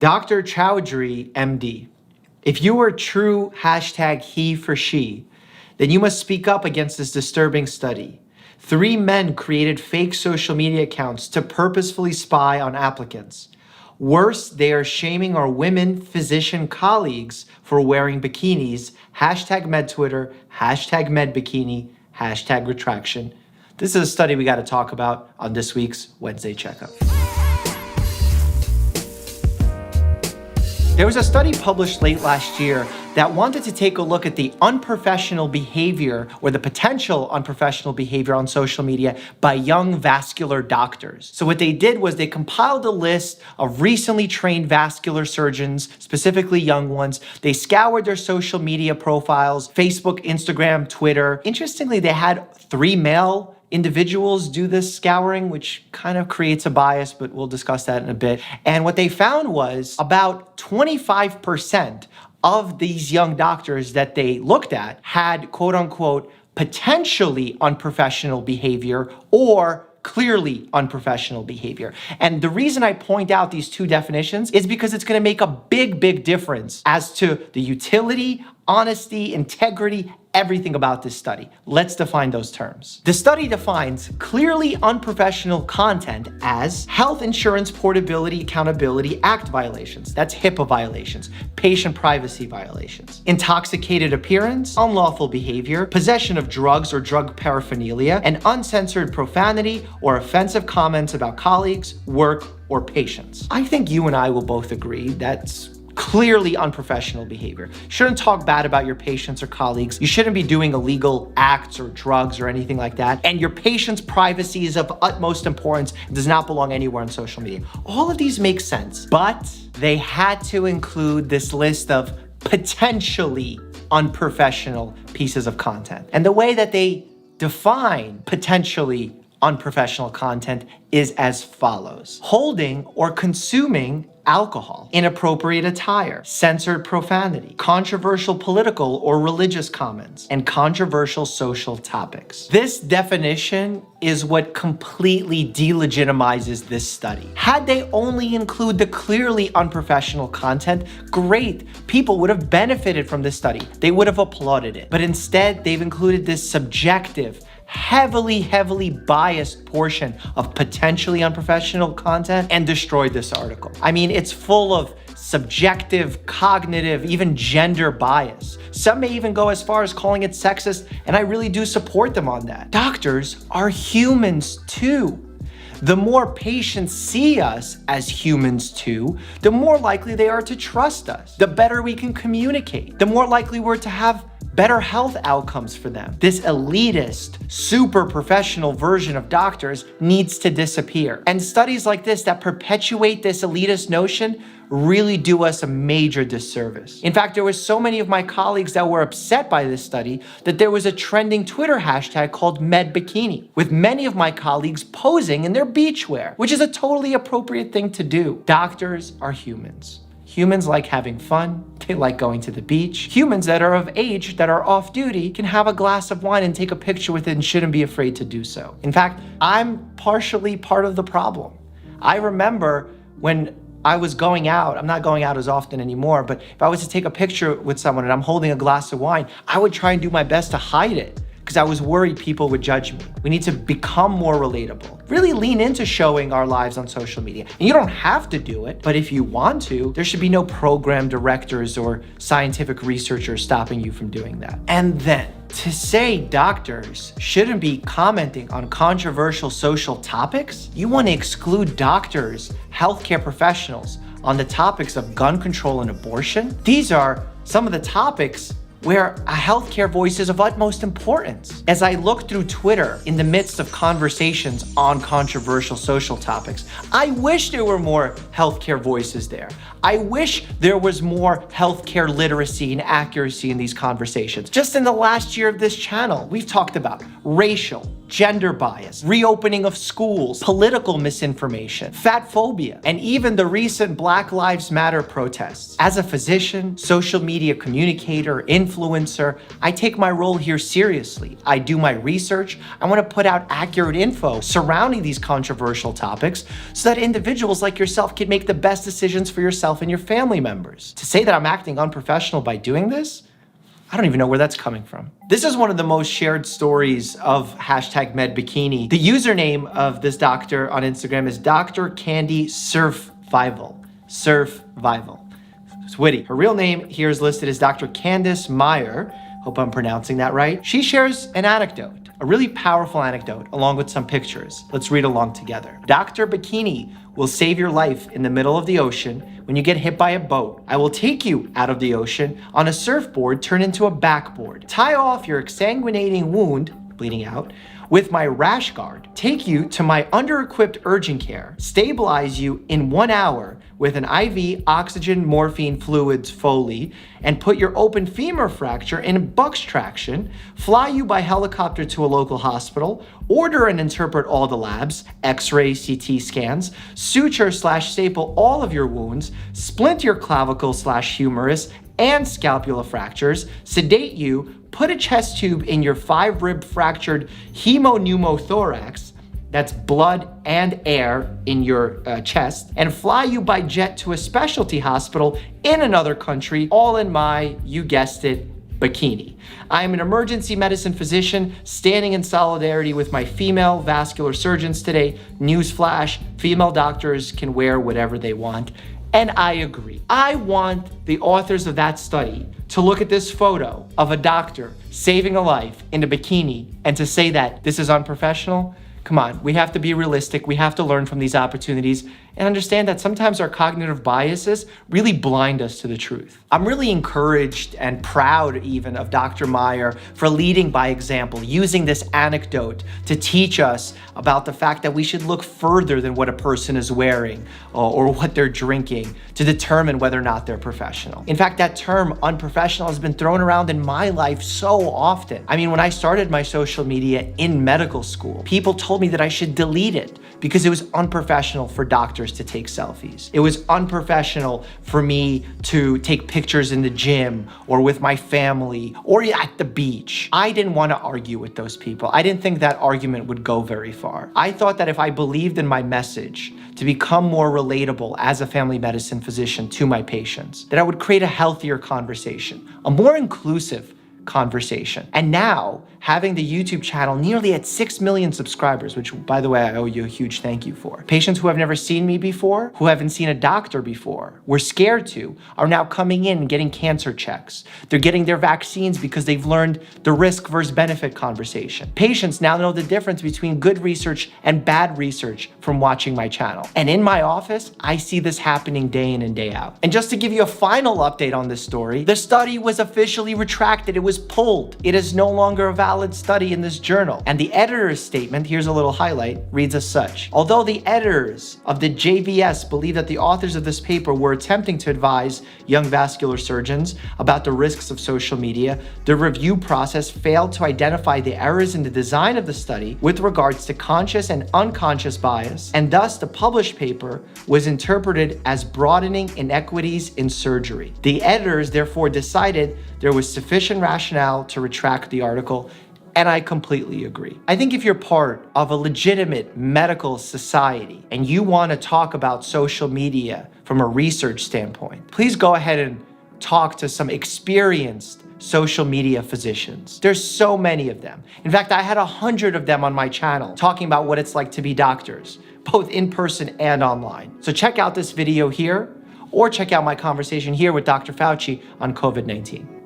Dr. Chowdhury, MD. If you are true #he for she, then you must speak up against this disturbing study. 3 men created fake social media accounts to purposefully spy on applicants. Worse, they are shaming our women physician colleagues for wearing bikinis. #MedTwitter, #MedBikini, #retraction. This is a study we got to talk about on this week's Wednesday Checkup. There was a study published late last year that wanted to take a look at the unprofessional behavior or the potential unprofessional behavior on social media by young vascular doctors. So what they did was they compiled a list of recently trained vascular surgeons, specifically young ones. They scoured their social media profiles, Facebook, Instagram, Twitter. Interestingly, they had 3 male individuals do this scouring, which kind of creates a bias, but we'll discuss that in a bit. And what they found was about 25% of these young doctors that they looked at had quote unquote potentially unprofessional behavior or clearly unprofessional behavior. And the reason I point out these 2 definitions is because it's going to make a big difference as to the utility, honesty, integrity, everything about this study. Let's define those terms. The study defines clearly unprofessional content as Health Insurance Portability Accountability Act violations. That's HIPAA violations, patient privacy violations, intoxicated appearance, unlawful behavior, possession of drugs or drug paraphernalia, and uncensored profanity or offensive comments about colleagues, work, or patients. I think you and I will both agree that's clearly unprofessional behavior. You shouldn't talk bad about your patients or colleagues. You shouldn't be doing illegal acts or drugs or anything like that. And your patient's privacy is of utmost importance. It does not belong anywhere on social media. All of these make sense, but they had to include this list of potentially unprofessional pieces of content. And the way that they define potentially unprofessional content is as follows: holding or consuming alcohol, inappropriate attire, censored profanity, controversial political or religious comments, and controversial social topics. This definition is what completely delegitimizes this study. Had they only include the clearly unprofessional content, great. People would have benefited from this study. They would have applauded it. But instead, they've included this subjective, heavily biased portion of potentially unprofessional content and destroyed this article. I mean, it's full of subjective, cognitive, even gender bias. Some may even go as far as calling it sexist, and I really do support them on that. Doctors are humans too. The more patients see us as humans too, the more likely they are to trust us. The better we can communicate, the more likely we're to have better health outcomes for them. This elitist, super professional version of doctors needs to disappear. And studies like this that perpetuate this elitist notion really do us a major disservice. In fact, there were so many of my colleagues that were upset by this study that there was a trending Twitter hashtag called MedBikini, with many of my colleagues posing in their beachwear, which is a totally appropriate thing to do. Doctors are humans. Humans like having fun, they like going to the beach. Humans that are of age, that are off duty, can have a glass of wine and take a picture with it and shouldn't be afraid to do so. In fact, I'm partially part of the problem. I remember when I was going out, I'm not going out as often anymore, but if I was to take a picture with someone and I'm holding a glass of wine, I would try and do my best to hide it because I was worried people would judge me. We need to become more relatable. Really lean into showing our lives on social media. And you don't have to do it, but if you want to, there should be no program directors or scientific researchers stopping you from doing that. And then, to say doctors shouldn't be commenting on controversial social topics? You want to exclude doctors, healthcare professionals, on the topics of gun control and abortion? These are some of the topics where a healthcare voice is of utmost importance. As I look through Twitter in the midst of conversations on controversial social topics, I wish there were more healthcare voices there. I wish there was more healthcare literacy and accuracy in these conversations. Just in the last year of this channel, we've talked about racial, gender bias, reopening of schools, political misinformation, fat phobia, and even the recent Black Lives Matter protests. As a physician, social media communicator, influencer, I take my role here seriously. I do my research. I want to put out accurate info surrounding these controversial topics so that individuals like yourself can make the best decisions for yourself and your family members. To say that I'm acting unprofessional by doing this, I don't even know where that's coming from. This is one of the most shared stories of #MedBikini. The username of this doctor on Instagram is Dr. Candy Survival. Survival. It's witty. Her real name here is listed as Dr. Candice Meyer. Hope I'm pronouncing that right. She shares an anecdote, a really powerful anecdote, along with some pictures. Let's read along together. Dr. Bikini will save your life in the middle of the ocean when you get hit by a boat. I will take you out of the ocean on a surfboard turned into a backboard. Tie off your exsanguinating wound, bleeding out, with my rash guard. Take you to my under-equipped urgent care. Stabilize you in 1 hour with an IV oxygen morphine fluids Foley and put your open femur fracture in bucks traction, fly you by helicopter to a local hospital, order and interpret all the labs, x-ray, CT scans, suture/staple all of your wounds, splint your clavicle/humerus and scapula fractures, sedate you, put a chest tube in your 5-rib fractured hemopneumothorax, that's blood and air in your chest, and fly you by jet to a specialty hospital in another country, all in my, you guessed it, bikini. I am an emergency medicine physician standing in solidarity with my female vascular surgeons today. Newsflash, female doctors can wear whatever they want. And I agree. I want the authors of that study to look at this photo of a doctor saving a life in a bikini and to say that this is unprofessional. Come on, we have to be realistic. We have to learn from these opportunities and understand that sometimes our cognitive biases really blind us to the truth. I'm really encouraged and proud even of Dr. Meyer for leading by example, using this anecdote to teach us about the fact that we should look further than what a person is wearing or what they're drinking to determine whether or not they're professional. In fact, that term unprofessional has been thrown around in my life so often. I mean, when I started my social media in medical school, people told me that I should delete it because it was unprofessional for doctors to take selfies. It was unprofessional for me to take pictures in the gym or with my family or at the beach. I didn't want to argue with those people. I didn't think that argument would go very far. I thought that if I believed in my message to become more relatable as a family medicine physician to my patients, that I would create a healthier conversation, a more inclusive conversation. And now, having the YouTube channel nearly at 6 million subscribers, which by the way, I owe you a huge thank you for. Patients who have never seen me before, who haven't seen a doctor before, were scared to, are now coming in and getting cancer checks. They're getting their vaccines because they've learned the risk versus benefit conversation. Patients now know the difference between good research and bad research from watching my channel. And in my office, I see this happening day in and day out. And just to give you a final update on this story, the study was officially retracted. It was pulled. It is no longer a valid study in this journal. And the editor's statement, here's a little highlight, reads as such. Although the editors of the JVS believe that the authors of this paper were attempting to advise young vascular surgeons about the risks of social media, the review process failed to identify the errors in the design of the study with regards to conscious and unconscious bias, and thus the published paper was interpreted as broadening inequities in surgery. The editors therefore decided there was sufficient rationale to retract the article, and I completely agree. I think if you're part of a legitimate medical society and you want to talk about social media from a research standpoint, please go ahead and talk to some experienced social media physicians. There's so many of them. In fact, I had 100 of them on my channel talking about what it's like to be doctors, both in person and online. So check out this video here, or check out my conversation here with Dr. Fauci on COVID-19.